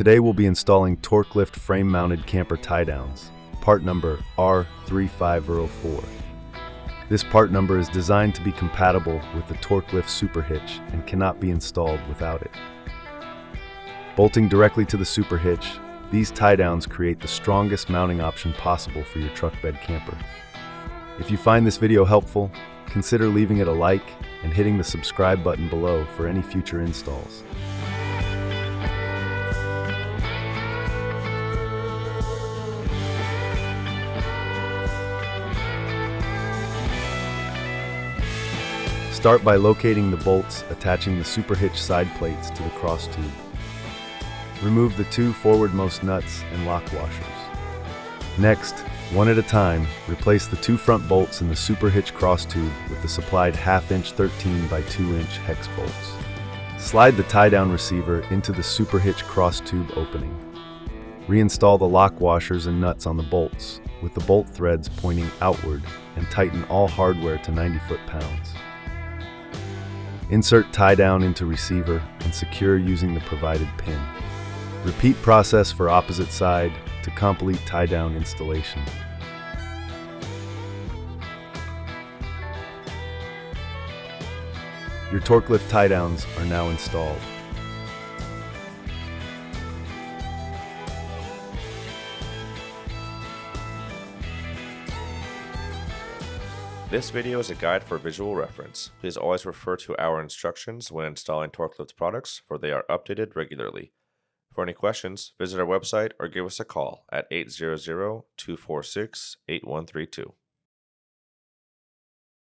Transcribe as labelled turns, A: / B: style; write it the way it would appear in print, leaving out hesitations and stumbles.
A: Today we'll be installing Torklift frame-mounted camper tie-downs, part number R3504. This part number is designed to be compatible with the Torklift SuperHitch and cannot be installed without it. Bolting directly to the SuperHitch, these tie-downs create the strongest mounting option possible for your truck bed camper. If you find this video helpful, consider leaving it a like and hitting the subscribe button below for any future installs. Start by locating the bolts attaching the SuperHitch side plates to the cross tube. Remove the two forwardmost nuts and lock washers. Next, one at a time, replace the two front bolts in the SuperHitch cross tube with the supplied 1/2" 13 by 2" hex bolts. Slide the tie-down receiver into the SuperHitch cross tube opening. Reinstall the lock washers and nuts on the bolts, with the bolt threads pointing outward, and tighten all hardware to 90 foot-pounds. Insert tie-down into receiver and secure using the provided pin. Repeat process for opposite side to complete tie-down installation. Your Torklift tie-downs are now installed.
B: This video is a guide for visual reference. Please always refer to our instructions when installing Torklift products, for they are updated regularly. For any questions, visit our website or give us a call at 800-246-8132.